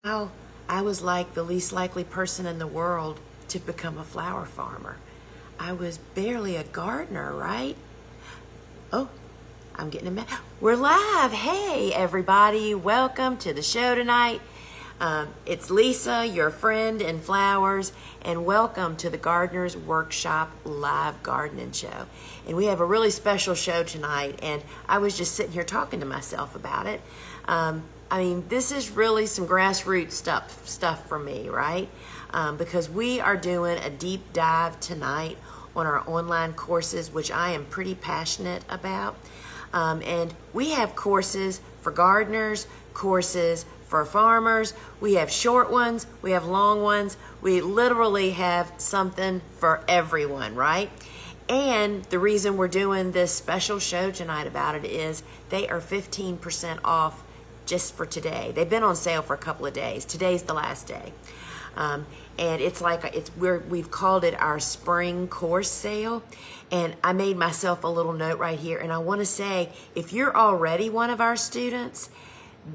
Oh, I was like the least likely person in the world to become a flower farmer. I was barely a gardener, right? Oh, I'm getting a We're live. Hey, everybody. Welcome to the show tonight. It's Lisa, your friend in flowers, and welcome to the Gardener's Workshop live gardening show. And we have a really special show tonight, and I was just sitting here talking to myself about it. This is really some grassroots stuff for me, right? Because we are doing a deep dive tonight on our online courses, which I am pretty passionate about. And we have courses for gardeners, courses for farmers. We have short ones, we have long ones. We literally have something for everyone, right? And the reason we're doing this special show tonight about it is they are 15% off just for today. They've been on sale for a couple of days. Today's the last day. And we've called it our spring course sale. And I made myself a little note right here. And I want to say, if you're already one of our students,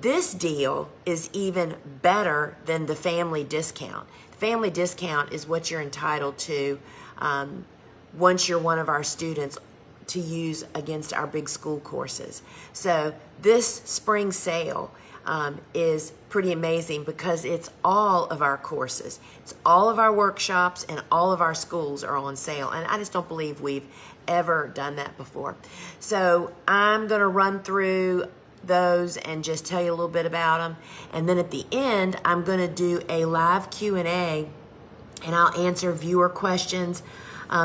this deal is even better than the family discount. The family discount is what you're entitled to once you're one of our students to use against our big school courses. So this spring sale is pretty amazing because it's all of our courses. It's all of our workshops and all of our schools are on sale. And I just don't believe we've ever done that before. So I'm going to run through those and just tell you a little bit about them. And then at the end, I'm going to do a live Q&A and I'll answer viewer questions.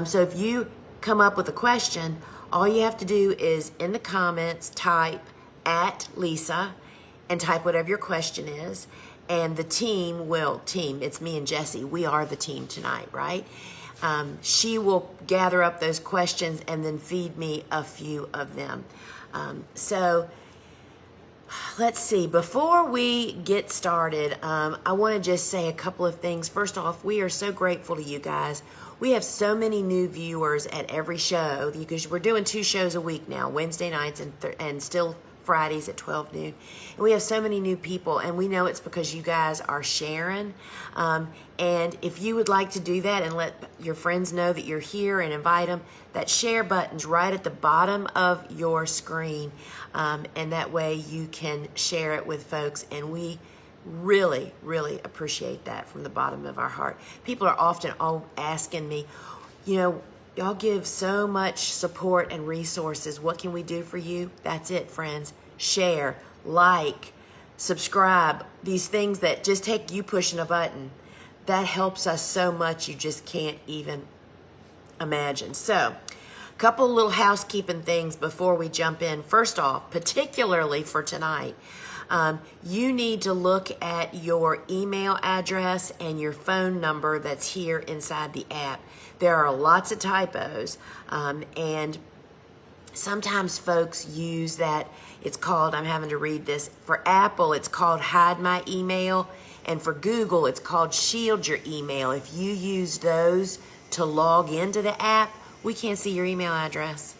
So if you come up with a question, all you have to do is in the comments type @Lisa and type whatever your question is, and the team, it's me and Jessie, we are the team tonight, right? She will gather up those questions and then feed me a few of them. So let's see, before we get started, I want to just say a couple of things. First off, we are so grateful to you guys. We have so many new viewers at every show because we're doing 2 shows a week now, Wednesday nights and still Fridays at 12 noon. And we have so many new people, and we know it's because you guys are sharing. And if you would like to do that and let your friends know that you're here and invite them, that share button's right at the bottom of your screen. And that way you can share it with folks, and we really, really appreciate that from the bottom of our heart. People are often asking me, y'all give so much support and resources. What can we do for you? That's it, friends. Share, like, subscribe. These things that just take you pushing a button. That helps us so much you just can't even imagine. So, a couple little housekeeping things before we jump in. First off, particularly for tonight, you need to look at your email address and your phone number that's here inside the app. There are lots of typos, and sometimes folks use that. It's called, I'm having to read this, for Apple, it's called Hide My Email, and for Google, it's called Shield Your Email. If you use those to log into the app, we can't see your email address.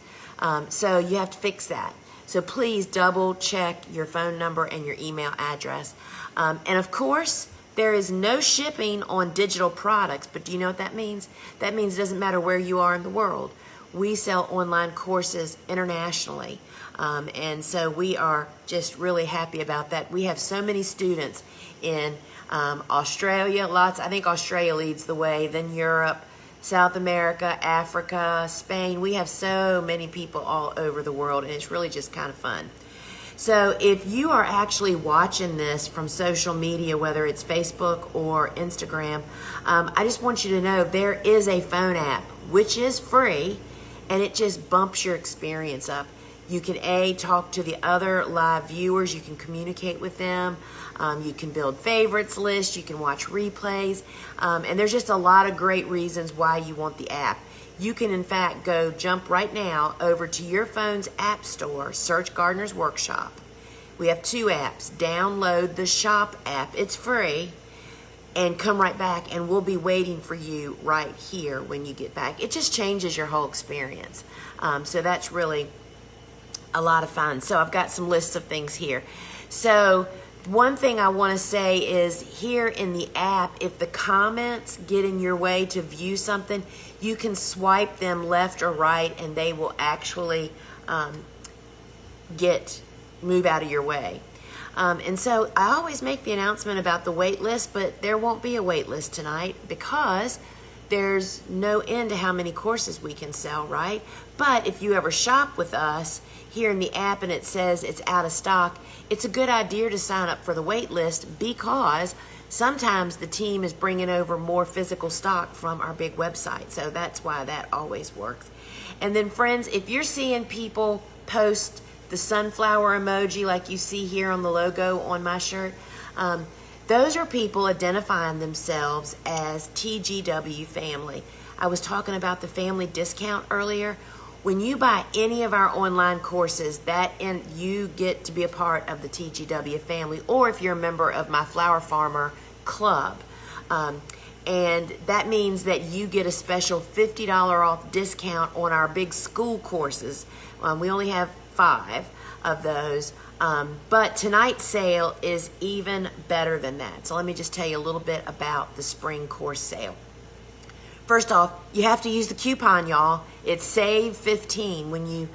So you have to fix that. So please double check your phone number and your email address. And of course, there is no shipping on digital products, but do you know what that means? That means it doesn't matter where you are in the world. We sell online courses internationally. And so we are just really happy about that. We have so many students in Australia, I think Australia leads the way, then Europe, South America, Africa, Spain. We have so many people all over the world, and it's really just kind of fun. So if you are actually watching this from social media, whether it's Facebook or Instagram, I just want you to know there is a phone app, which is free, and it just bumps your experience up. You can talk to the other live viewers, you can communicate with them, you can build favorites lists, you can watch replays, and there's just a lot of great reasons why you want the app. You can in fact jump right now over to your phone's app store, search Gardener's Workshop. We have 2 apps. Download the Shop app, it's free, and come right back, and we'll be waiting for you right here when you get back. It just changes your whole experience. So that's really a lot of fun. So I've got some lists of things here. So One thing I want to say is here in the app, if the comments get in your way to view something, you can swipe them left or right and they will actually move out of your way. And so I always make the announcement about the wait list, but there won't be a wait list tonight because there's no end to how many courses we can sell, right? But if you ever shop with us here in the app and it says it's out of stock, it's a good idea to sign up for the wait list because sometimes the team is bringing over more physical stock from our big website. So that's why that always works. And then friends, if you're seeing people post the sunflower emoji like you see here on the logo on my shirt, those are people identifying themselves as TGW family. I was talking about the family discount earlier. When you buy any of our online courses, you get to be a part of the TGW family, or if you're a member of my Flower Farmer Club. And that means that you get a special $50 off discount on our big school courses. We only have 5 of those, but tonight's sale is even better than that. So let me just tell you a little bit about the spring course sale. First off, you have to use the coupon, y'all. It's Save 15 when you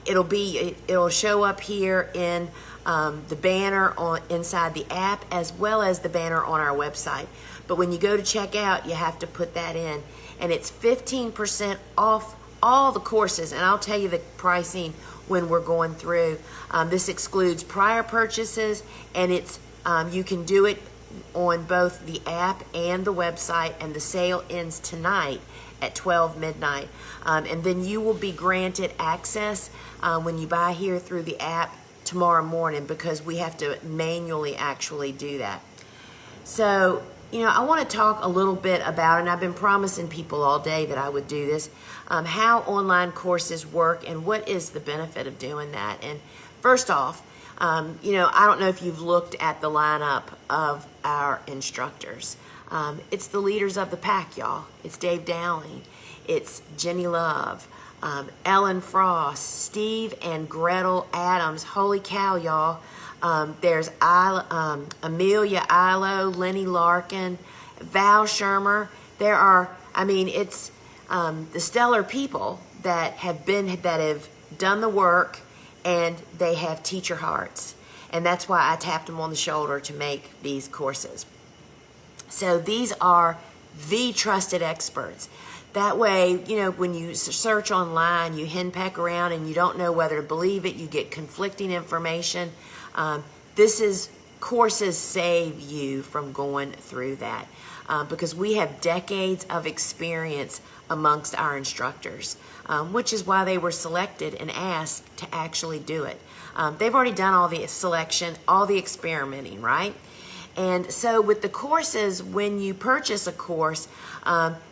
it'll show up here in the banner inside the app as well as the banner on our website. But when you go to checkout, you have to put that in, and it's 15% off all the courses, and I'll tell you the pricing when we're going through. This excludes prior purchases, and it's you can do it on both the app and the website, and the sale ends tonight at 12 midnight. And then you will be granted access when you buy here through the app tomorrow morning because we have to manually actually do that. So, I want to talk a little bit about, and I've been promising people all day that I would do this, how online courses work and what is the benefit of doing that. And first off, I don't know if you've looked at the lineup of our instructors. It's the leaders of the pack, y'all. It's Dave Dowling. It's Jenny Love, Ellen Frost, Steve and Gretel Adams. Holy cow, y'all. There's Amelia Ilo, Lenny Larkin, Val Shermer. There are, it's the stellar people that have done the work, and they have teacher hearts. And that's why I tapped them on the shoulder to make these courses. So these are the trusted experts. That way, when you search online, you henpeck around and you don't know whether to believe it, you get conflicting information. Courses save you from going through that because we have decades of experience amongst our instructors, which is why they were selected and asked to actually do it. They've already done all the selection, all the experimenting, right? And so with the courses, when you purchase a course,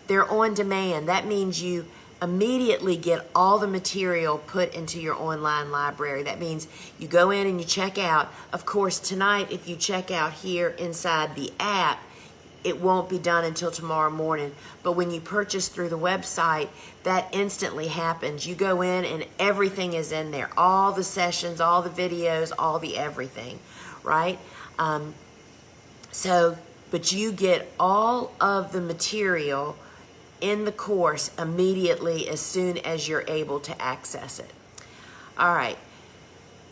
they're on demand. That means you immediately get all the material put into your online library. That means you go in and you check out. Of course, tonight, if you check out here inside the app, it won't be done until tomorrow morning. But when you purchase through the website, that instantly happens. You go in and everything is in there. All the sessions, all the videos, all the everything, right? But you get all of the material in the course immediately as soon as you're able to access it. All right.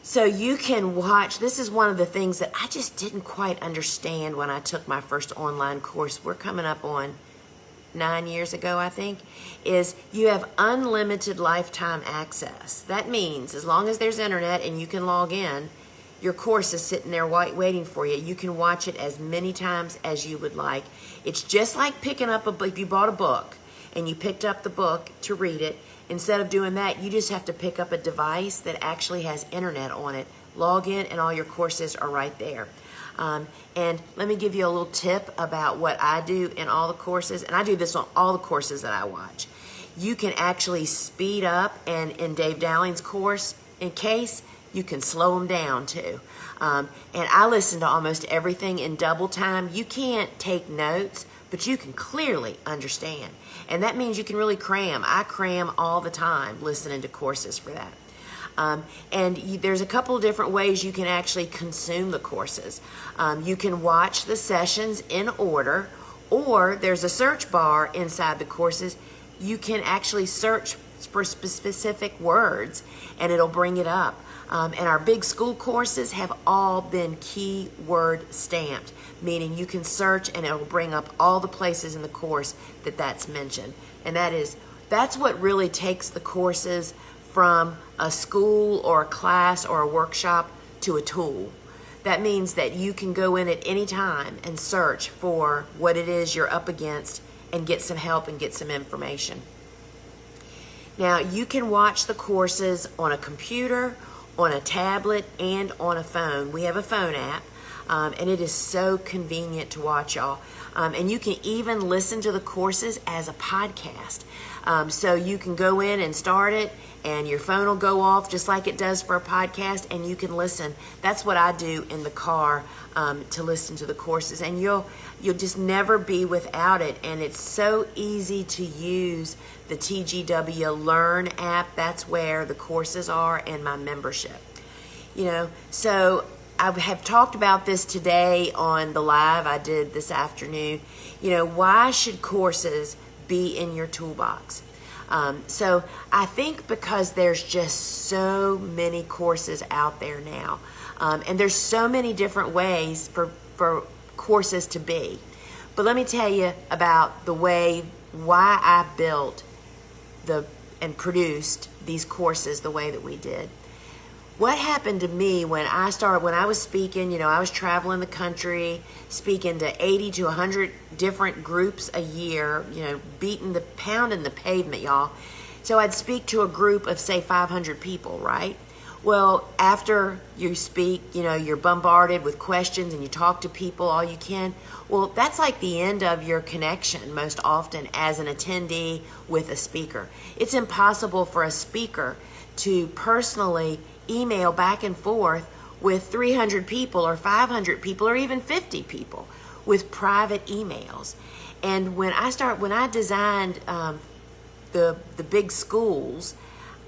So you can watch, this is one of the things that I just didn't quite understand when I took my first online course. We're coming up on 9 years ago, I think, is you have unlimited lifetime access. That means as long as there's internet and you can log in, your course is sitting there waiting for you. You can watch it as many times as you would like. It's just like picking up a book. If you bought a book and you picked up the book to read it, instead of doing that, you just have to pick up a device that actually has internet on it, log in, and all your courses are right there. And let me give you a little tip about what I do in all the courses, and I do this on all the courses that I watch. You can actually speed up, and in Dave Dowling's course, in case, you can slow them down too. And I listen to almost everything in double time. You can't take notes, but you can clearly understand. And that means you can really cram. I cram all the time listening to courses for that. There's a couple of different ways you can actually consume the courses. You can watch the sessions in order, or there's a search bar inside the courses. You can actually search for specific words and it'll bring it up. And our big school courses have all been keyword stamped, meaning you can search and it'll bring up all the places in the course that's mentioned. And that's what really takes the courses from a school or a class or a workshop to a tool. That means that you can go in at any time and search for what it is you're up against and get some help and get some information. Now, you can watch the courses on a computer, on a tablet, and on a phone. We have a phone app, and it is so convenient to watch, y'all. And you can even listen to the courses as a podcast. So you can go in and start it, and your phone will go off just like it does for a podcast, and you can listen. That's what I do in the car to listen to the courses, and you'll just never be without it. And it's so easy to use the TGW Learn app. That's where the courses are and my membership. So I have talked about this today on the live I did this afternoon. Why should courses be in your toolbox? So I think because there's just so many courses out there now, and there's so many different ways for courses to be. But let me tell you about why I built and produced these courses the way that we did. What happened to me when I was speaking, I was traveling the country, speaking to 80 to 100 different groups a year, pounding the pavement, y'all. So I'd speak to a group of, say, 500 people, right? Well, after you speak, you're bombarded with questions and you talk to people all you can. Well, that's like the end of your connection most often as an attendee with a speaker. It's impossible for a speaker to personally email back and forth with 300 people or 500 people or even 50 people with private emails. And when I designed the big schools,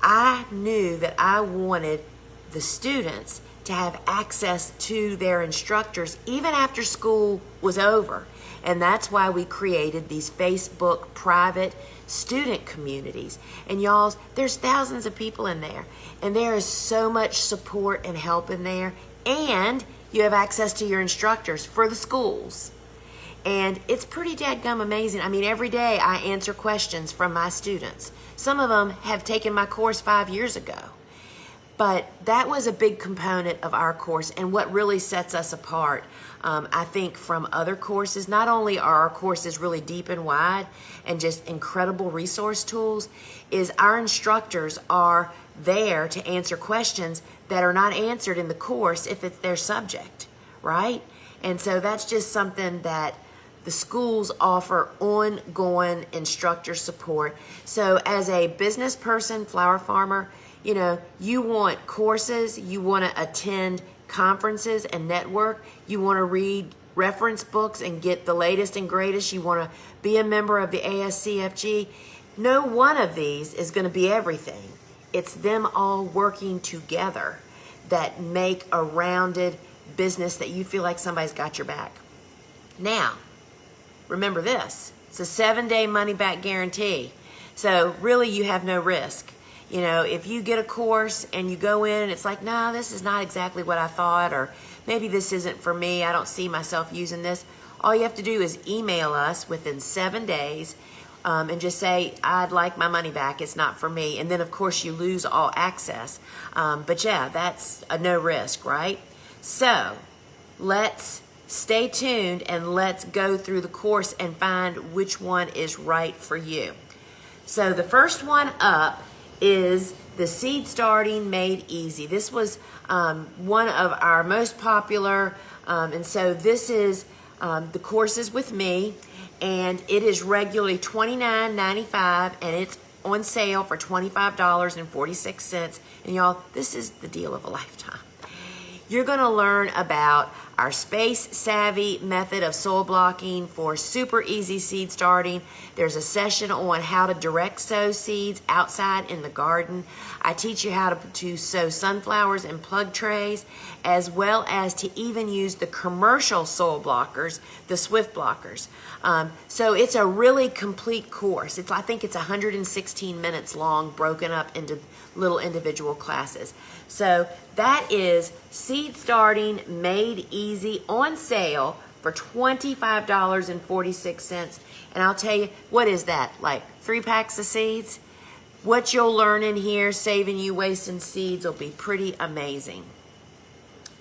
I knew that I wanted the students to have access to their instructors even after school was over. And that's why we created these Facebook private student communities. And y'all, there's thousands of people in there. And there is so much support and help in there. And you have access to your instructors for the schools. And it's pretty dadgum amazing. I mean, every day I answer questions from my students. Some of them have taken my course 5 years ago. But that was a big component of our course and what really sets us apart, I think, from other courses. Not only are our courses really deep and wide and just incredible resource tools, is our instructors are there to answer questions that are not answered in the course if it's their subject, right? And so that's just something that the schools offer ongoing instructor support. So as a business person, flower farmer, you want courses, you want to attend conferences and network, you want to read reference books and get the latest and greatest, you want to be a member of the ASCFG. No one of these is going to be everything. It's them all working together that make a rounded business that you feel like somebody's got your back. Now, remember this, it's a 7-day money-back guarantee. So really you have no risk. If you get a course and you go in and it's like, no, this is not exactly what I thought, or maybe this isn't for me, I don't see myself using this, all you have to do is email us within 7 days and just say, I'd like my money back, it's not for me. And then, of course, you lose all access. But yeah, that's a no risk, right? So let's stay tuned and let's go through the course and find which one is right for you. So the first one up is the Seed Starting Made Easy. This was one of our most popular, and so this is the courses with me, and it is regularly $29.95, and it's on sale for $25.46. And y'all, this is the deal of a lifetime. You're going to learn about our space-savvy method of soil blocking for super easy seed starting. There's a session on how to direct sow seeds outside in the garden. I teach you how to sow sunflowers in plug trays, as well as to even use the commercial soil blockers, the Swift blockers. So it's a really complete course. I think it's 116 minutes long, broken up into little individual classes. So that is Seed Starting Made Easy on sale for $25.46. And I'll tell you, what is that? Like 3 packs of seeds? What you'll learn in here, saving you wasting seeds, will be pretty amazing.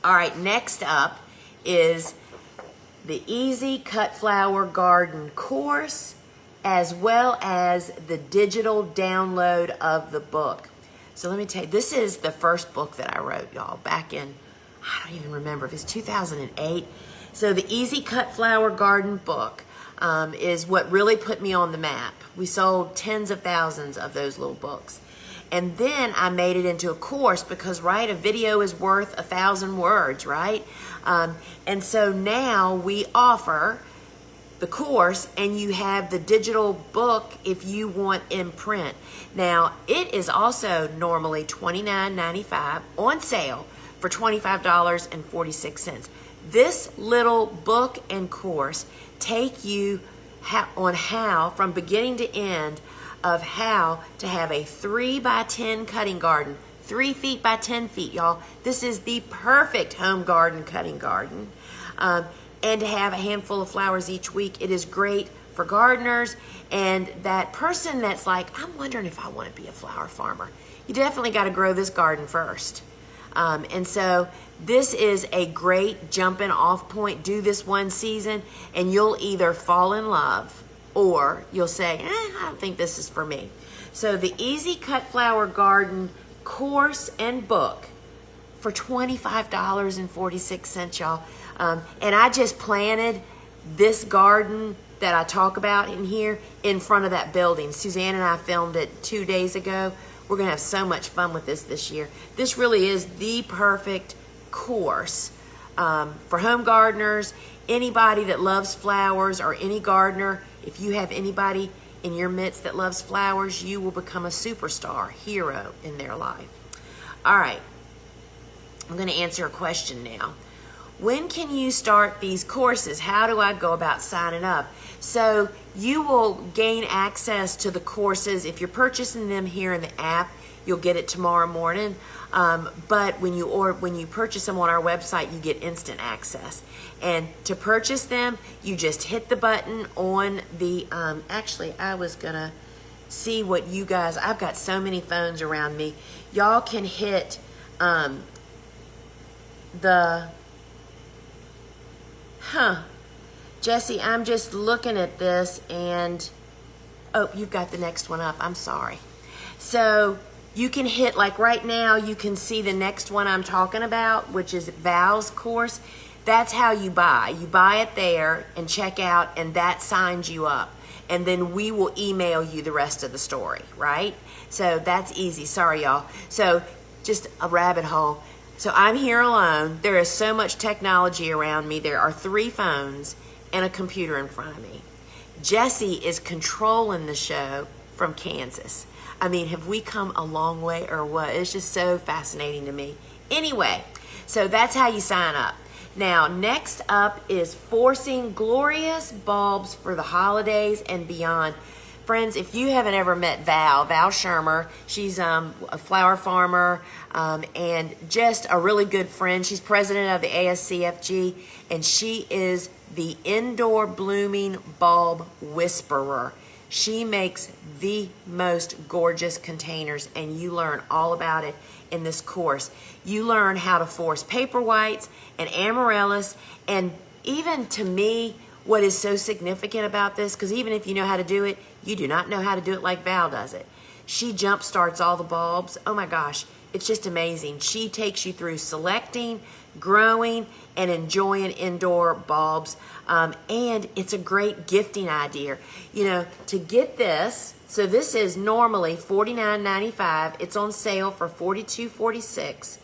All right, next up is the Easy Cut Flower Garden course, as well as the digital download of the book. So let me tell you, this is the first book that I wrote, y'all, back in, I don't even remember if it's 2008. So the Easy Cut Flower Garden book is what really put me on the map. We sold tens of thousands of those little books. And then I made it into a course because, right, a video is worth 1,000 words, right? And so now we offer the course, and you have the digital book if you want in print. Now, it is also normally $29.95 on sale for $25.46. This little book and course take you on how, from beginning to end, of how to have a 3 by 10 cutting garden, 3 feet by 10 feet, y'all. This is the perfect home garden cutting garden. And to have a handful of flowers each week. It is great for gardeners and that person that's like, I'm wondering if I want to be a flower farmer. You definitely got to grow this garden first. And so this is a great jumping off point. Do this one season and you'll either fall in love or you'll say, I don't think this is for me. So the Easy Cut Flower Garden course and book for $25.46, y'all. And I just planted this garden that I talk about in here in front of that building. Suzanne and I filmed it 2 days ago. We're going to have so much fun with this year. This really is the perfect course for home gardeners, anybody that loves flowers, or any gardener. If you have anybody in your midst that loves flowers, you will become a superstar, hero in their life. All right, I'm going to answer a question now. When can you start these courses? How do I go about signing up? So you will gain access to the courses. If you're purchasing them here in the app, you'll get it tomorrow morning. But when you purchase them on our website, you get instant access. And to purchase them, you just hit the button on the, actually, I was going to see what you guys, I've got so many phones around me. Y'all can hit Jesse, I'm just looking at this and, oh, you've got the next one up. I'm sorry. So you can hit, like right now, you can see the next one I'm talking about, which is Val's course. That's how you buy. You buy it there and check out, and that signs you up. And then we will email you the rest of the story, right? So that's easy. Sorry, y'all. So just a rabbit hole. So I'm here alone. There is so much technology around me. There are 3 phones and a computer in front of me. Jesse is controlling the show from Kansas. I mean, have we come a long way or what? It's just so fascinating to me. Anyway, so that's how you sign up. Now, next up is Forcing Glorious Bulbs for the Holidays and Beyond. Friends, if you haven't ever met Val Shermer, she's a flower farmer and just a really good friend. She's president of the ASCFG, and she is the indoor blooming bulb whisperer. She makes the most gorgeous containers, and you learn all about it in this course. You learn how to force paper whites and amaryllis, and even to me, what is so significant about this, because even if you know how to do it, you do not know how to do it like Val does it. She jump starts all the bulbs. Oh my gosh, it's just amazing. She takes you through selecting, growing, and enjoying indoor bulbs. And it's a great gifting idea. You know, to get this, so this is normally $49.95. It's on sale for $42.46.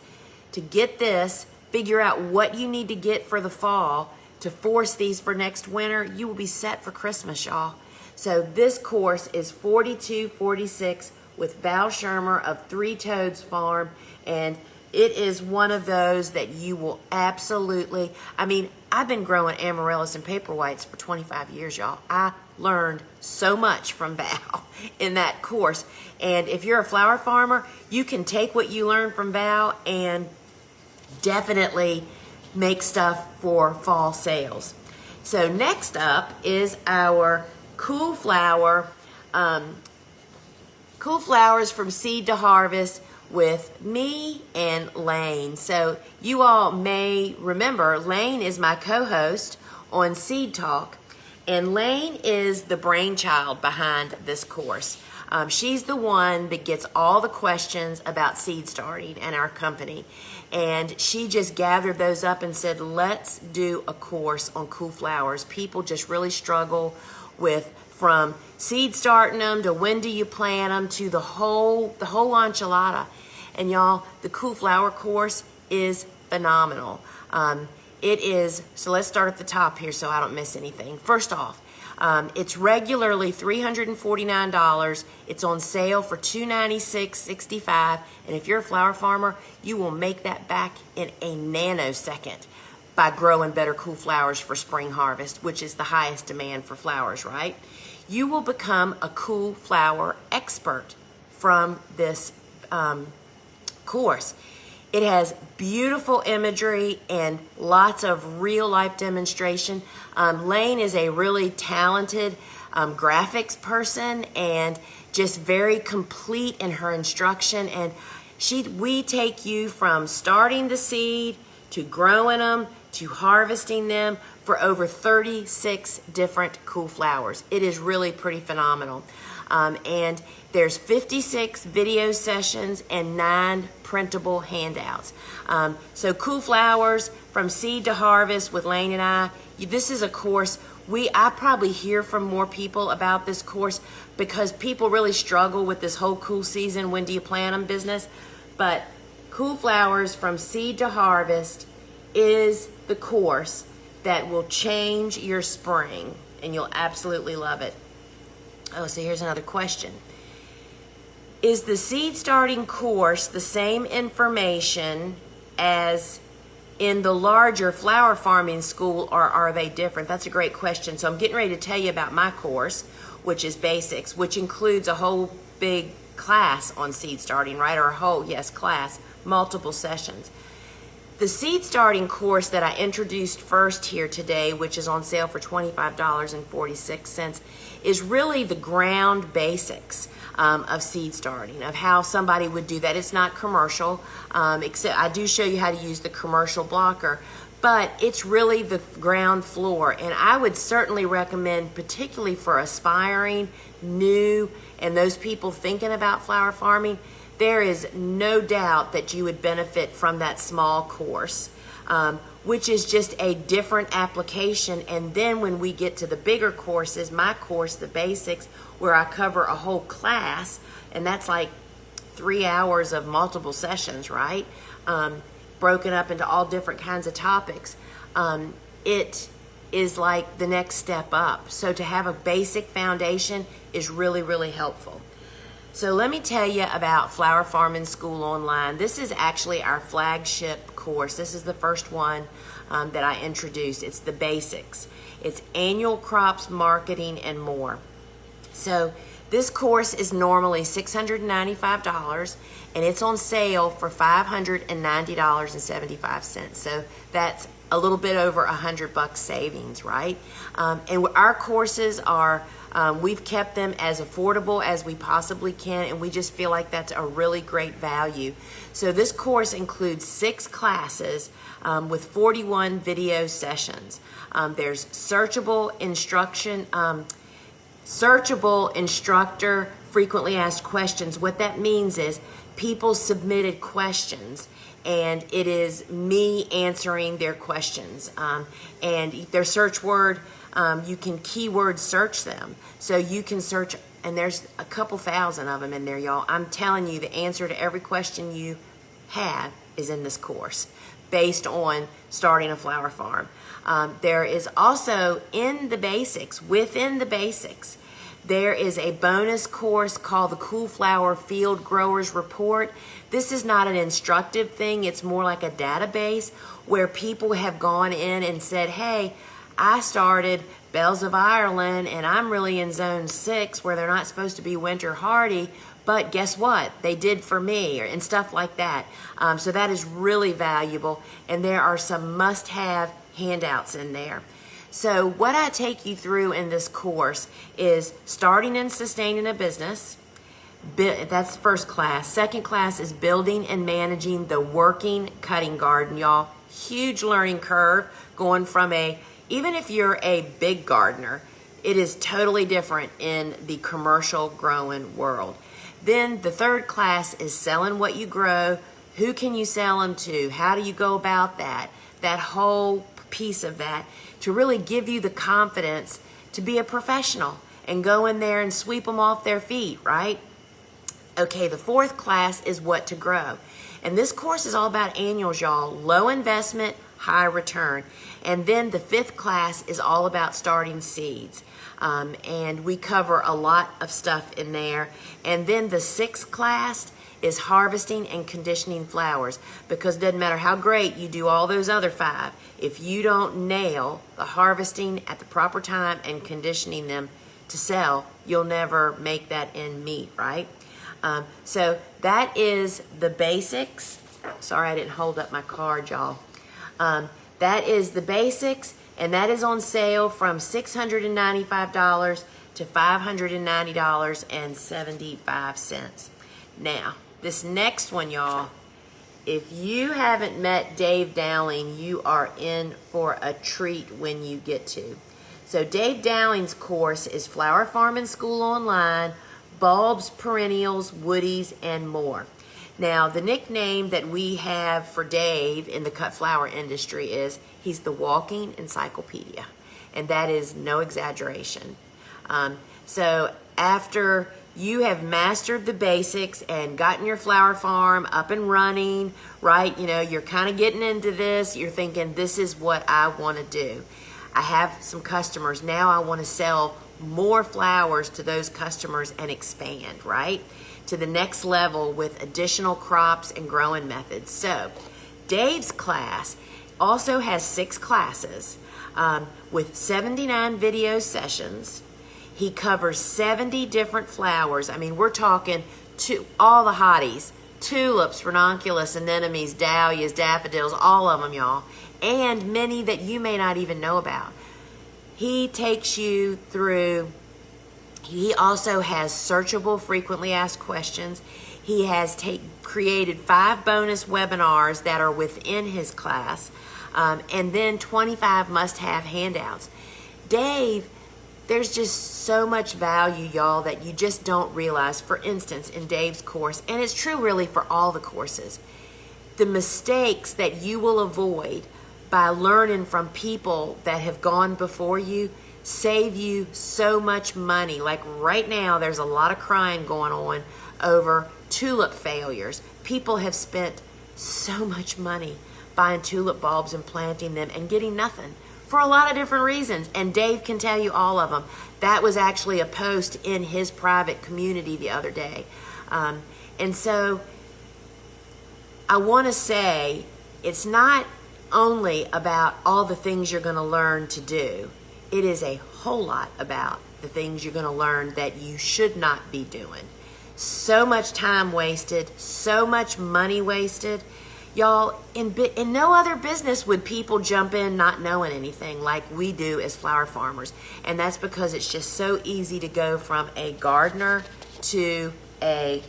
To get this figure out what you need to get for the fall to force these for next winter, you will be set for Christmas, y'all. So this course is $42.46 with Val Shermer of Three Toads Farm, and it is one of those that you will absolutely, I mean, I've been growing amaryllis and paper whites for 25 years, y'all. I learned so much from Val in that course. And if you're a flower farmer, you can take what you learned from Val and definitely make stuff for fall sales. So next up is our Cool Flowers from Seed to Harvest with me and Lane. So you all may remember Lane is my co-host on Seed Talk, and Lane is the brainchild behind this course. She's the one that gets all the questions about seed starting and our company. And she just gathered those up and said, let's do a course on Cool Flowers. People just really struggle with from seed starting them to when do you plant them to the whole enchilada. And y'all, the Cool Flower course is phenomenal. It is, so let's start at the top here so I don't miss anything. First off, it's regularly $349. It's on sale for $296.65. And if you're a flower farmer, you will make that back in a nanosecond by growing better Cool Flowers for spring harvest, which is the highest demand for flowers, right? You will become a Cool Flower expert from this course. It has beautiful imagery and lots of real life demonstration. Lane is a really talented graphics person and just very complete in her instruction. And we take you from starting the seed to growing them to harvesting them for over 36 different Cool Flowers. It is really pretty phenomenal. And there's 56 video sessions and 9 printable handouts. So Cool Flowers from Seed to Harvest with Lane and I, this is a course I probably hear from more people about this course because people really struggle with this whole cool season, when do you plant them business. But Cool Flowers from Seed to Harvest is the course that will change your spring, and you'll absolutely love it. Oh, so here's another question. Is the seed starting course the same information as in the larger flower farming school, or are they different? That's a great question. So I'm getting ready to tell you about my course, which is basics, which includes a whole big class on seed starting, right? Or a whole, yes, class, multiple sessions. The seed starting course that I introduced first here today, which is on sale for $25.46, is really the ground basics of seed starting, of how somebody would do that. It's not commercial, except I do show you how to use the commercial blocker, but it's really the ground floor. And I would certainly recommend, particularly for aspiring, new, and those people thinking about flower farming, there is no doubt that you would benefit from that small course, which is just a different application. And then when we get to the bigger courses, my course, the basics, where I cover a whole class, and that's like 3 hours of multiple sessions, right? Broken up into all different kinds of topics. It is like the next step up. So to have a basic foundation is really, really helpful. So let me tell you about Flower Farming School Online. This is actually our flagship course. This is the first one that I introduced. It's the basics. It's annual crops, marketing, and more. So this course is normally $695, and it's on sale for $590.75. So that's a little bit over $100 savings, right? And our courses are, we've kept them as affordable as we possibly can, and we just feel like that's a really great value. So this course includes 6 classes with 41 video sessions. There's searchable instructor frequently asked questions. What that means is people submitted questions, and it is me answering their questions. And their search word, you can keyword search them. So you can search, and there's a couple thousand of them in there, y'all. I'm telling you, the answer to every question you have is in this course. based on starting a flower farm. There is also within the basics, there is a bonus course called the Cool Flower Field Growers Report. This is not an instructive thing. It's more like a database where people have gone in and said, hey, I started Bells of Ireland and I'm really in zone 6 where they're not supposed to be winter hardy, but guess what? They did for me, and stuff like that. So that is really valuable, and there are some must-have handouts in there. So what I take you through in this course is starting and sustaining a business. That's the first class. Second class is building and managing the working cutting garden, y'all. Huge learning curve going from even if you're a big gardener, it is totally different in the commercial growing world. Then the third class is selling what you grow. Who can you sell them to? How do you go about that? That whole piece of that to really give you the confidence to be a professional and go in there and sweep them off their feet, right? Okay, the fourth class is what to grow. And this course is all about annuals, y'all. Low investment, high return. And then the fifth class is all about starting seeds. And we cover a lot of stuff in there. And then the sixth class is harvesting and conditioning flowers, because it doesn't matter how great you do all those other 5. If you don't nail the harvesting at the proper time and conditioning them to sell, you'll never make that end meet, right? So that is the basics. Sorry, I didn't hold up my card, y'all. That is the basics, and that is on sale from $695 to $590.75. Now, this next one, y'all, if you haven't met Dave Dowling, you are in for a treat when you get to. So Dave Dowling's course is Flower Farming School Online, Bulbs, Perennials, Woodies, and more. Now, the nickname that we have for Dave in the cut flower industry is he's the walking encyclopedia, and that is no exaggeration. So after you have mastered the basics and gotten your flower farm up and running, right? You know, you're kind of getting into this. You're thinking, this is what I want to do. I have some customers. Now I want to sell more flowers to those customers and expand, right? To the next level with additional crops and growing methods. So Dave's class also has 6 classes with 79 video sessions. He covers 70 different flowers. I mean, we're talking to all the hotties, tulips, ranunculus, anemones, dahlias, daffodils, all of them, y'all, and many that you may not even know about. He takes you through. He also has searchable frequently asked questions. He has created 5 bonus webinars that are within his class, and then 25 must-have handouts. Dave, there's just so much value, y'all, that you just don't realize. For instance, in Dave's course, and it's true really for all the courses, the mistakes that you will avoid by learning from people that have gone before you save you so much money. Like right now, there's a lot of crying going on over tulip failures. People have spent so much money buying tulip bulbs and planting them and getting nothing for a lot of different reasons. And Dave can tell you all of them. That was actually a post in his private community the other day. And so I want to say it's not only about all the things you're going to learn to do. It is a whole lot about the things you're going to learn that you should not be doing. So much time wasted, so much money wasted. Y'all, in no other business would people jump in not knowing anything like we do as flower farmers. And that's because it's just so easy to go from a gardener to a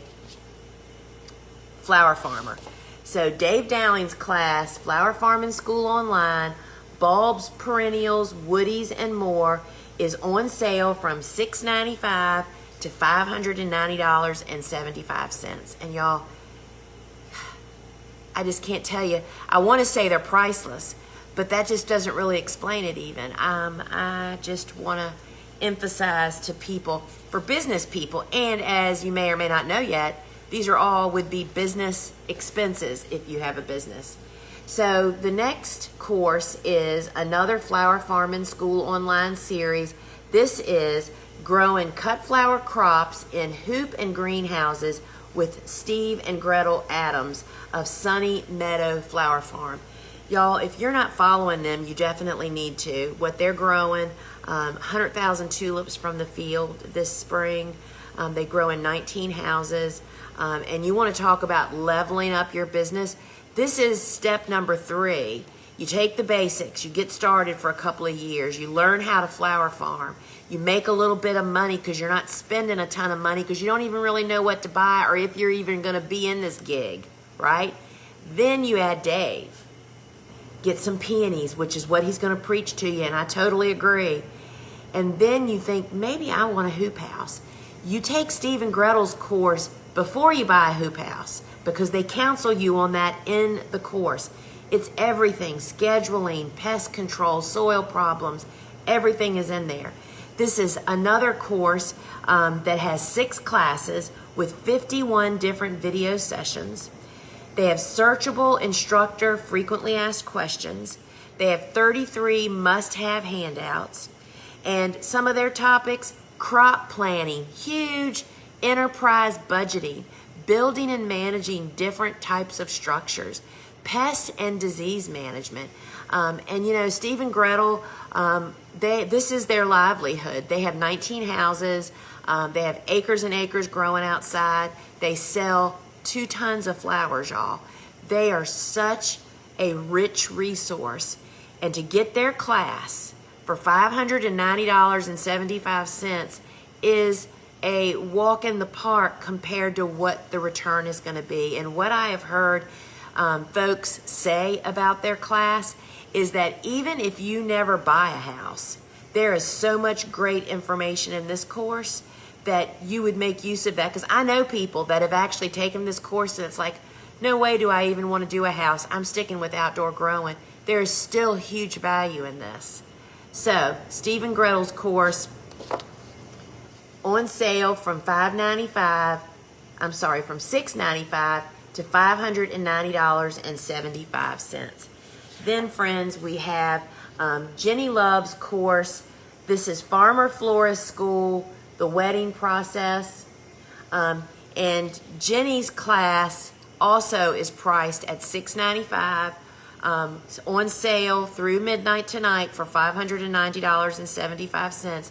flower farmer. So Dave Dowling's class, Flower Farming School Online, Bulbs, Perennials, Woodies, and more, is on sale from $695 to $590.75. And y'all, I just can't tell you. I want to say they're priceless, but that just doesn't really explain it even. I just want to emphasize to people, for business people, and as you may or may not know yet, these are all would be business expenses if you have a business. So the next course is another Flower Farming School online series. This is growing cut flower crops in hoop and greenhouses with Steve and Gretel Adams of Sunny Meadow Flower Farm. Y'all, if you're not following them, you definitely need to. What they're growing, 100,000 tulips from the field this spring. They grow in 19 houses. And you want to talk about leveling up your business. This is step number 3. You take the basics, you get started for a couple of years, you learn how to flower farm, you make a little bit of money because you're not spending a ton of money because you don't even really know what to buy or if you're even going to be in this gig, right? Then you add Dave. Get some peonies, which is what he's going to preach to you, and I totally agree. And then you think, maybe I want a hoop house. You take Steve and Gretel's course before you buy a hoop house because they counsel you on that in the course. It's everything, scheduling, pest control, soil problems, everything is in there. This is another course that has 6 classes with 51 different video sessions. They have searchable instructor frequently asked questions. They have 33 must-have handouts. And some of their topics, crop planning, huge enterprise budgeting, building and managing different types of structures, pest and disease management. And you know, Steve and Gretel, this is their livelihood. They have 19 houses. They have acres and acres growing outside. They sell 2 tons of flowers, y'all. They are such a rich resource. And to get their class for $590.75 is a walk in the park compared to what the return is going to be. And what I have heard folks say about their class is that even if you never buy a house, there is so much great information in this course that you would make use of that. Because I know people that have actually taken this course and it's like, no way do I even want to do a house. I'm sticking with outdoor growing. There is still huge value in this. So, Steve and Gretel's course on sale from $695 to $590.75. Then, friends, we have Jenny Love's course. This is Farmer Florist School, the wedding process. And Jenny's class also is priced at $695. It's on sale through midnight tonight for $590.75.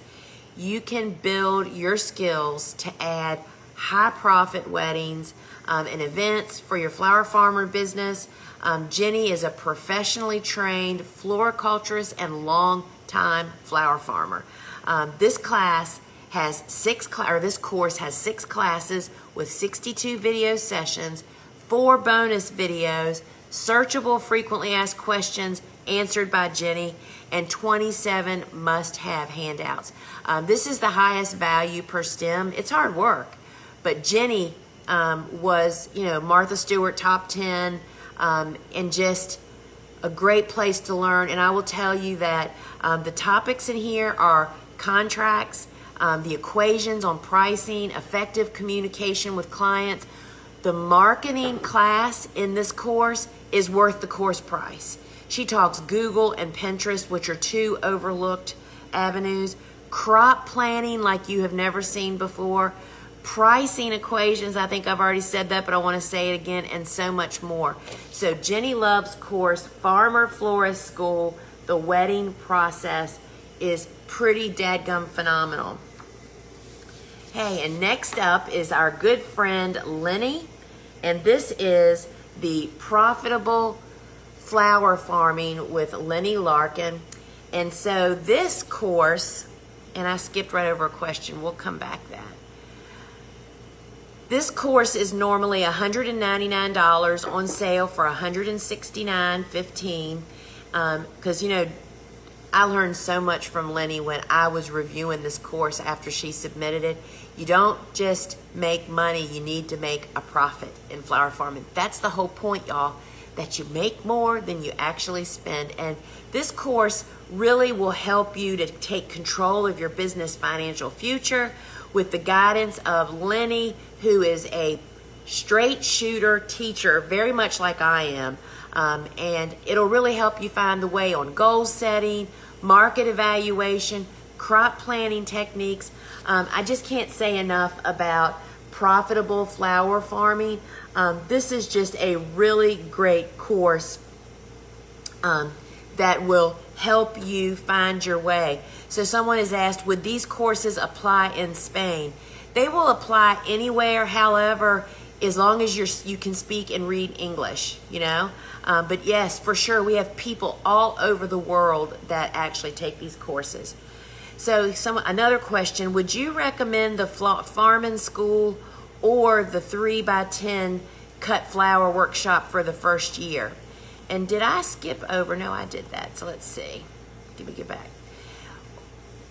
You can build your skills to add high profit weddings and events for your flower farmer business. Jenny is a professionally trained floriculturist and long-time flower farmer. This course has 6 classes with 62 video sessions, 4 bonus videos, searchable frequently asked questions answered by Jenny, and 27 must-have handouts. This is the highest value per stem. It's hard work, but Jenny was, Martha Stewart top 10, and just a great place to learn. And I will tell you that the topics in here are contracts, the equations on pricing, effective communication with clients. The marketing class in this course is worth the course price. She talks Google and Pinterest, which are 2 overlooked avenues, crop planning like you have never seen before, pricing equations, I think I've already said that, but I want to say it again, and so much more. So Jenny Love's course, Farmer Florist School, the wedding process, is pretty dadgum phenomenal. Hey, and next up is our good friend Lenny, and this is the Profitable Flower Farming with Lenny Larkin. And so this course, and I skipped right over a question, we'll come back to that. This course is normally $199, on sale for $169.15. Because, I learned so much from Lenny when I was reviewing this course after she submitted it. You don't just make money, you need to make a profit in flower farming. That's the whole point, y'all, that you make more than you actually spend. And this course really will help you to take control of your business financial future with the guidance of Lenny, who is a straight shooter teacher, very much like I am. And it'll really help you find the way on goal setting, market evaluation, crop planting techniques. I just can't say enough about profitable flower farming. This is just a really great course that will help you find your way. So someone has asked, would these courses apply in Spain? They will apply anywhere, however, as long as you can speak and read English, you know. But yes, for sure, we have people all over the world that actually take these courses. So another question, would you recommend the farming school or the 3x10 cut flower workshop for the first year? And did I skip over? No, I did that. So let's see. Let me get back.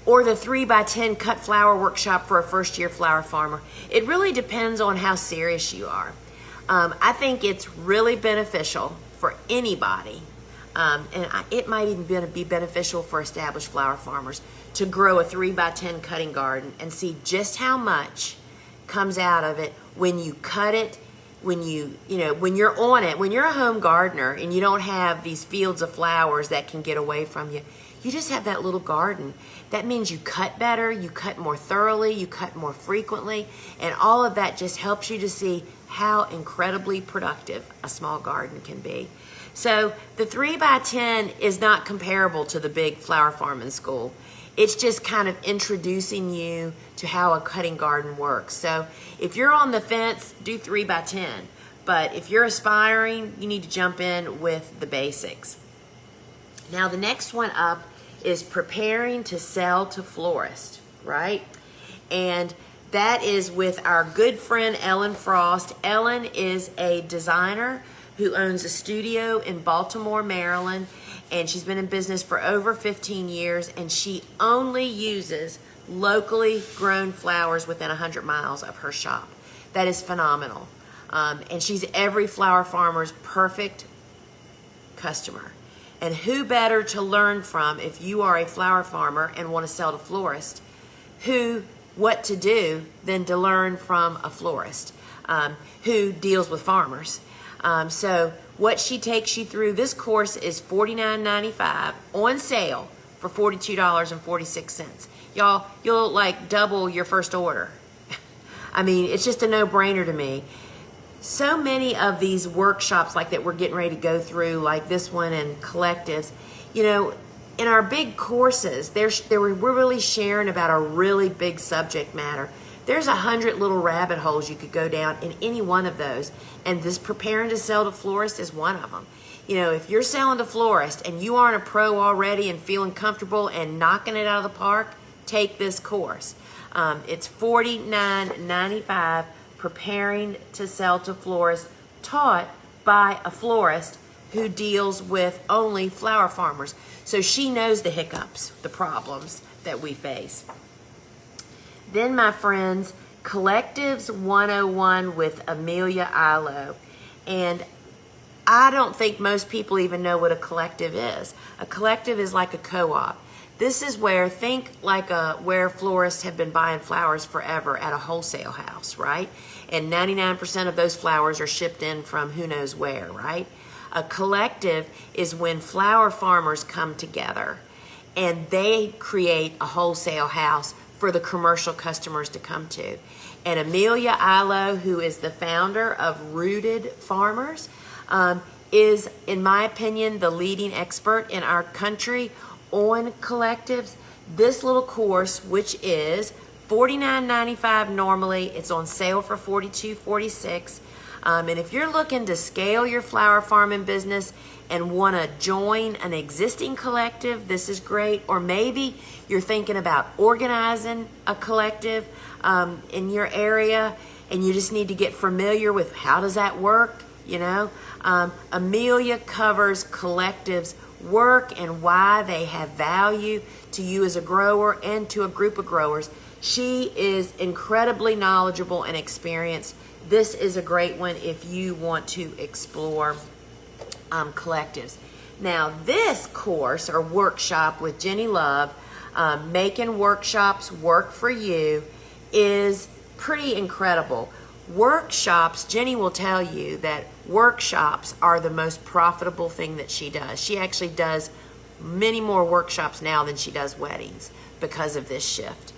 Or the 3x10 cut flower workshop for a first year flower farmer. It really depends on how serious you are. I think it's really beneficial for anybody, it might even be beneficial for established flower farmers to grow a 3x10 cutting garden and see just how much comes out of it when you cut it, when you're on it, when you're a home gardener and you don't have these fields of flowers that can get away from you. You just have that little garden. That means you cut better, you cut more thoroughly, you cut more frequently, and all of that just helps you to see how incredibly productive a small garden can be. So the 3x10 is not comparable to the big flower farming school. It's just kind of introducing you to how a cutting garden works. So if you're on the fence, do 3x10. But if you're aspiring, you need to jump in with the basics. Now the next one up is preparing to sell to florist, right? And that is with our good friend Ellen Frost. Ellen is a designer who owns a studio in Baltimore, Maryland, and she's been in business for over 15 years, and she only uses locally grown flowers within 100 miles of her shop. That is phenomenal. And she's every flower farmer's perfect customer. And who better to learn from if you are a flower farmer and want to sell to florist, what to do than to learn from a florist who deals with farmers. So what she takes you through, this course is $49.95 on sale for $42.46. Y'all, you'll like double your first order. I mean, it's just a no-brainer to me. So many of these workshops like that we're getting ready to go through, like this one and collectives, in our big courses, we're really sharing about a really big subject matter. There's 100 little rabbit holes you could go down in any one of those, and this preparing to sell to florist is one of them. If you're selling to florist and you aren't a pro already and feeling comfortable and knocking it out of the park, take this course. It's $49.95, preparing to sell to florist, taught by a florist who deals with only flower farmers. So she knows the hiccups, the problems that we face. Then, my friends, Collectives 101 with Amelia Ilo. And I don't think most people even know what a collective is. A collective is like a co-op. This is where, think like where florists have been buying flowers forever at a wholesale house, right? And 99% of those flowers are shipped in from who knows where, right? A collective is when flower farmers come together and they create a wholesale house for the commercial customers to come to. And Amelia Ilo, who is the founder of Rooted Farmers, is, in my opinion, the leading expert in our country on collectives. This little course, which is $49.95 normally, it's on sale for $42.46. And if you're looking to scale your flower farming business and want to join an existing collective, this is great. Or maybe you're thinking about organizing a collective in your area and you just need to get familiar with how does that work, Amelia covers collectives work and why they have value to you as a grower and to a group of growers. She is incredibly knowledgeable and experienced. This is a great one if you want to explore collectives. Now, this course or workshop with Jenny Love, Making Workshops Work for You, is pretty incredible. Workshops, Jenny will tell you that workshops are the most profitable thing that she does. She actually does many more workshops now than she does weddings because of this shift.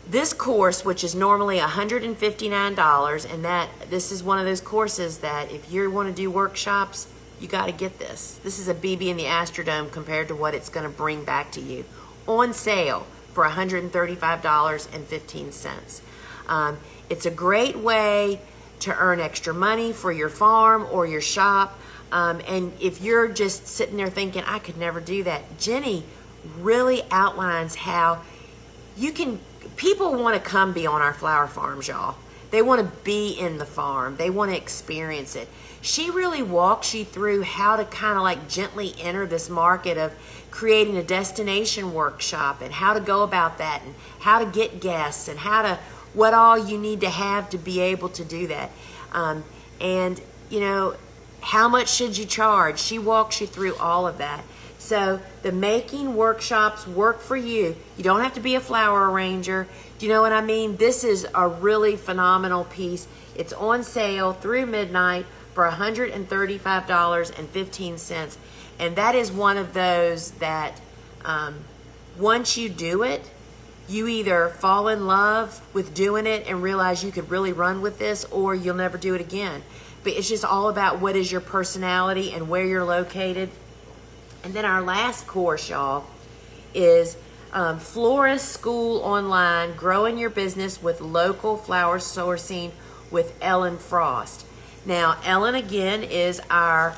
This course, which is normally $159, and this is one of those courses that if you want to do workshops, you got to get this. This is a BB in the Astrodome compared to what it's going to bring back to you. On sale for $135.15. It's a great way to earn extra money for your farm or your shop. And if you're just sitting there thinking, I could never do that, Jenny really outlines how you can. People want to come be on our flower farms, y'all. They want to be in the farm. They want to experience it. She really walks you through how to kind of like gently enter this market of creating a destination workshop and how to go about that and how to get guests and what all you need to have to be able to do that. And, you know, how much should you charge? She walks you through all of that. So the making workshops work for you. You don't have to be a flower arranger. Do you know what I mean? This is a really phenomenal piece. It's on sale through midnight for $135.15. And that is one of those that once you do it, you either fall in love with doing it and realize you could really run with this, or you'll never do it again. But it's just all about what is your personality and where you're located. And then our last course, y'all, is Florist School Online, Growing Your Business with Local Flower Sourcing with Ellen Frost. Now, Ellen, again, is our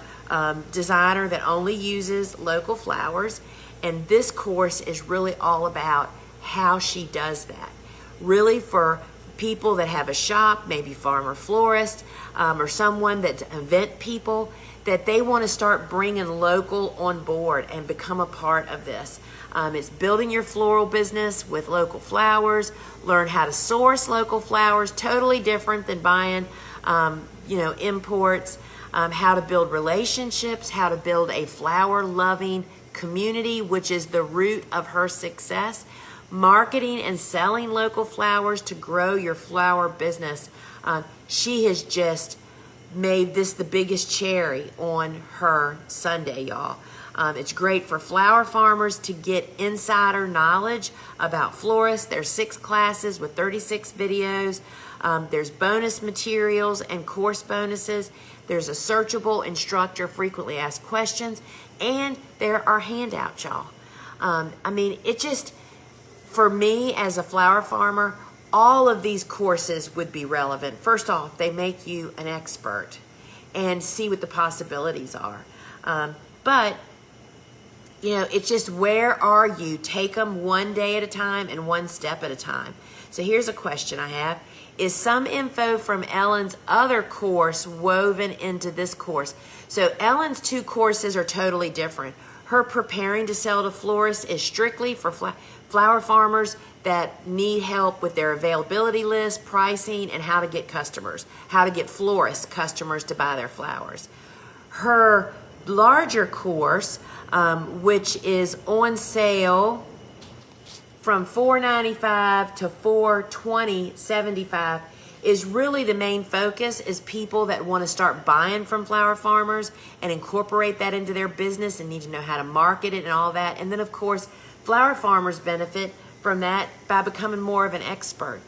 designer that only uses local flowers. And this course is really all about how she does that. Really for people that have a shop, maybe farmer florist, or someone that's event people, that they want to start bringing local on board and become a part of this. It's building your floral business with local flowers, learn how to source local flowers, totally different than buying, imports, how to build relationships, how to build a flower-loving community, which is the root of her success, marketing and selling local flowers to grow your flower business. She has just made this the biggest cherry on her sundae, y'all. It's great for flower farmers to get insider knowledge about florists. There's 6 classes with 36 videos. There's bonus materials and course bonuses. There's a searchable instructor, frequently asked questions, and there are handouts, y'all. It just, for me as a flower farmer, all of these courses would be relevant. First off, they make you an expert and see what the possibilities are. But it's just, where are you? Take them one day at a time and one step at a time. So here's a question I have. Is some info from Ellen's other course woven into this course? So Ellen's 2 courses are totally different. Her Preparing to Sell to Florists is strictly for flower farmers that need help with their availability list, pricing, and how to get customers, how to get florist customers to buy their flowers. Her larger course, which is on sale from $495 to $420.75, is really the main focus is people that want to start buying from flower farmers and incorporate that into their business and need to know how to market it and all that. And then, of course, flower farmers benefit from that by becoming more of an expert.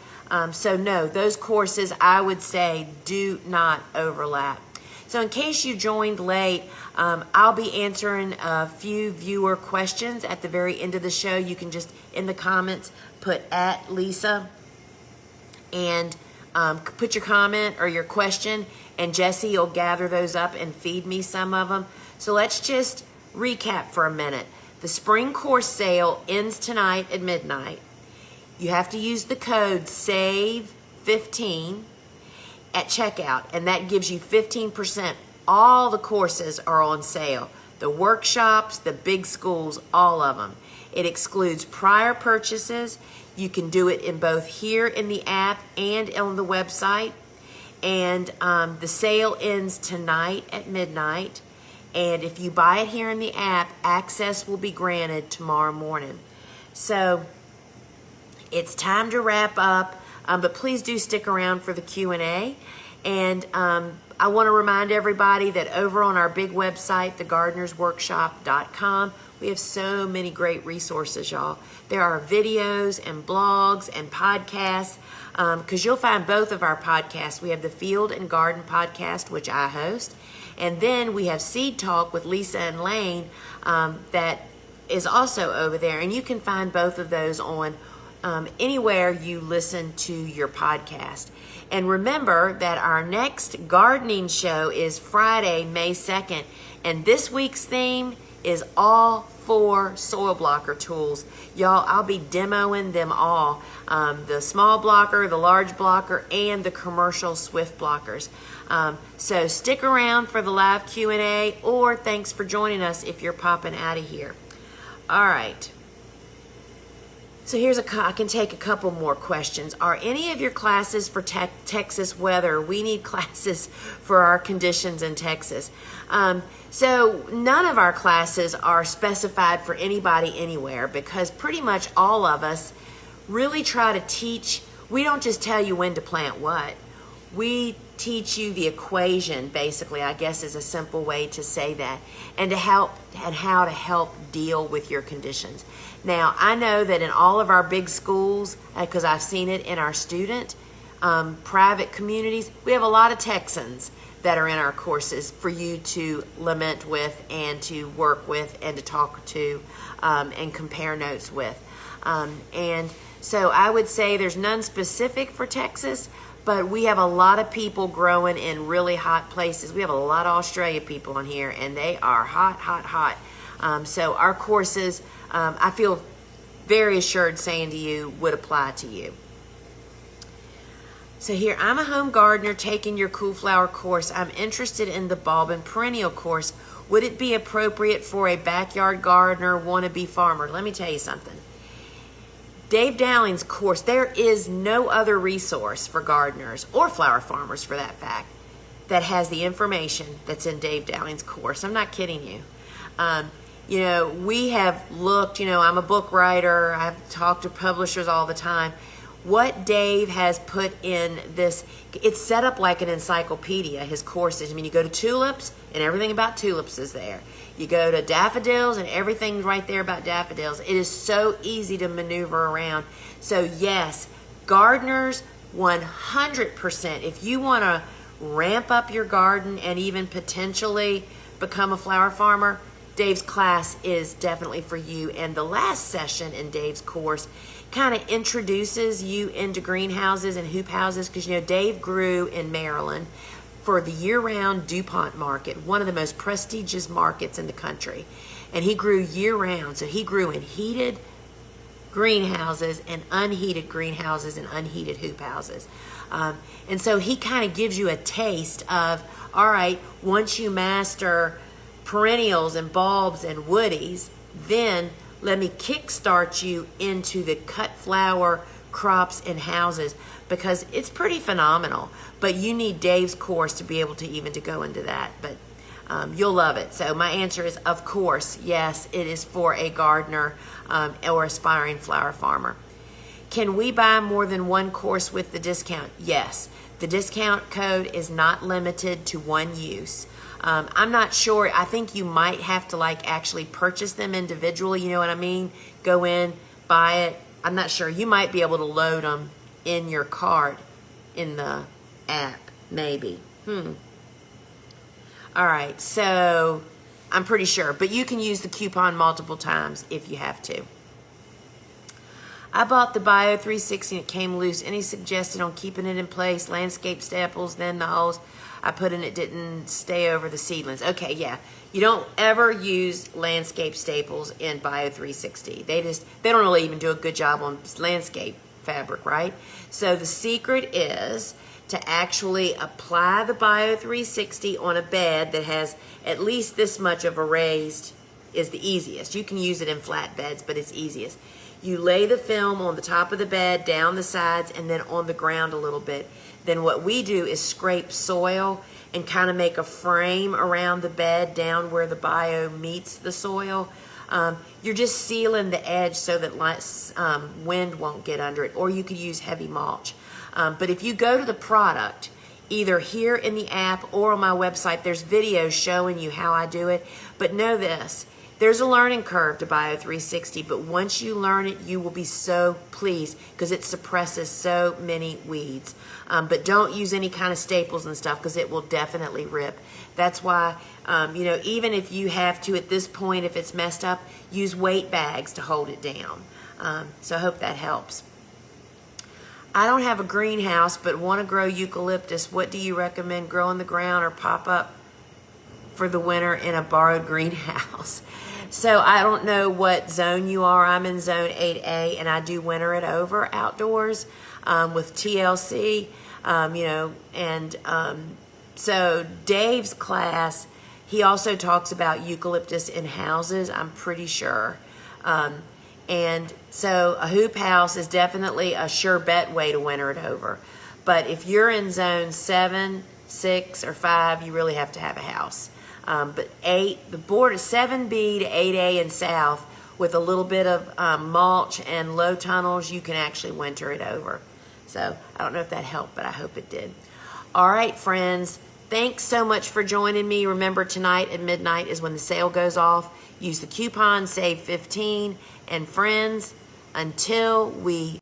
So no, those courses, I would say, do not overlap. So in case you joined late, I'll be answering a few viewer questions at the very end of the show. You can just, in the comments, put @Lisa and put your comment or your question, and Jesse will gather those up and feed me some of them. So let's just recap for a minute. The spring course sale ends tonight at midnight. You have to use the code SAVE15 at checkout, and that gives you 15%. All the courses are on sale. The workshops, the big schools, all of them. It excludes prior purchases. You can do it in both here in the app and on the website. And the sale ends tonight at midnight. And if you buy it here in the app, access will be granted tomorrow morning. So it's time to wrap up. But please do stick around for the Q&A. And I want to remind everybody that over on our big website, thegardenersworkshop.com, we have so many great resources, y'all. There are videos and blogs and podcasts, because you'll find both of our podcasts. We have the Field and Garden podcast, which I host. And then we have Seed Talk with Lisa and Lane that is also over there. And you can find both of those on anywhere you listen to your podcast. And remember that our next gardening show is Friday, May 2nd. And this week's theme is all 4 soil blocker tools. Y'all, I'll be demoing them all. The small blocker, the large blocker, and the commercial swift blockers. So stick around for the live Q&A, or thanks for joining us if you're popping out of here. All right. So I can take a couple more questions. Are any of your classes for Texas weather? We need classes for our conditions in Texas. So none of our classes are specified for anybody anywhere, because pretty much all of us really try to teach. We don't just tell you when to plant what. We teach you the equation, basically, I guess is a simple way to say that, and how to help deal with your conditions. Now, I know that in all of our big schools, because I've seen it in our student private communities, we have a lot of Texans that are in our courses for you to lament with and to work with and to talk to and compare notes with. And so I would say there's none specific for Texas, but we have a lot of people growing in really hot places. We have a lot of Australia people on here, and they are hot, hot, hot. So our courses, I feel very assured saying to you, would apply to you. So here, I'm a home gardener taking your Cool Flower course. I'm interested in the bulb and perennial course. Would it be appropriate for a backyard gardener, wannabe farmer? Let me tell you something. Dave Dowling's course, there is no other resource for gardeners, or flower farmers for that fact, that has the information that's in Dave Dowling's course. I'm not kidding you. You know, we have looked, you know, I'm a book writer. I've talked to publishers all the time. What Dave has put in this, it's set up like an encyclopedia, his courses. I mean, you go to tulips and everything about tulips is there. You go to daffodils and everything's right there about daffodils. It is so easy to maneuver around. So yes, gardeners, 100%. If you want to ramp up your garden and even potentially become a flower farmer, Dave's class is definitely for you. And the last session in Dave's course kind of introduces you into greenhouses and hoop houses, because, you know, Dave grew in Maryland for the year-round DuPont market, one of the most prestigious markets in the country. And he grew year-round. So he grew in heated greenhouses and unheated greenhouses and unheated hoop houses. And so he kind of gives you a taste of, all right, once you master perennials and bulbs and woodies, then let me kickstart you into the cut flower crops and houses, because it's pretty phenomenal. But you need Dave's course to be able to even to go into that. But you'll love it. So my answer is, of course, yes, it is for a gardener or aspiring flower farmer. Can we buy more than one course with the discount? Yes. The discount code is not limited to one use. I'm not sure. I think you might have to actually purchase them individually. You know what I mean? Go in, buy it. I'm not sure. You might be able to load them in your cart in the app, maybe. All right. So I'm pretty sure. But you can use the coupon multiple times if you have to. I bought the Bio 360 and it came loose. Any suggestion on keeping it in place? Landscape staples, then the holes I put in it didn't stay over the seedlings. Okay, yeah. You don't ever use landscape staples in Bio 360. They don't really even do a good job on landscape fabric, right? So the secret is to actually apply the Bio 360 on a bed that has at least this much of a raised, is the easiest. You can use it in flat beds, but it's easiest. You lay the film on the top of the bed, down the sides, and then on the ground a little bit. Then what we do is scrape soil and kind of make a frame around the bed down where the bio meets the soil. You're just sealing the edge so that wind won't get under it, or you could use heavy mulch. But if you go to the product, either here in the app or on my website, there's videos showing you how I do it. But know this, there's a learning curve to Bio360, but once you learn it, you will be so pleased because it suppresses so many weeds. But don't use any kind of staples and stuff because it will definitely rip. That's why, even if you have to, at this point, if it's messed up, use weight bags to hold it down. So I hope that helps. I don't have a greenhouse, but want to grow eucalyptus. What do you recommend? Grow in the ground or pop up for the winter in a borrowed greenhouse? So I don't know what zone you are. I'm in zone 8A, and I do winter it over outdoors with TLC, so Dave's class, he also talks about eucalyptus in houses, I'm pretty sure. And so a hoop house is definitely a sure bet way to winter it over. But if you're in zone 7, 6, or 5, you really have to have a house. But 8, the border 7B to 8A and south with a little bit of mulch and low tunnels, you can actually winter it over. So I don't know if that helped, but I hope it did. All right, friends. Thanks so much for joining me. Remember, tonight at midnight is when the sale goes off. Use the coupon, save 15. And friends, until we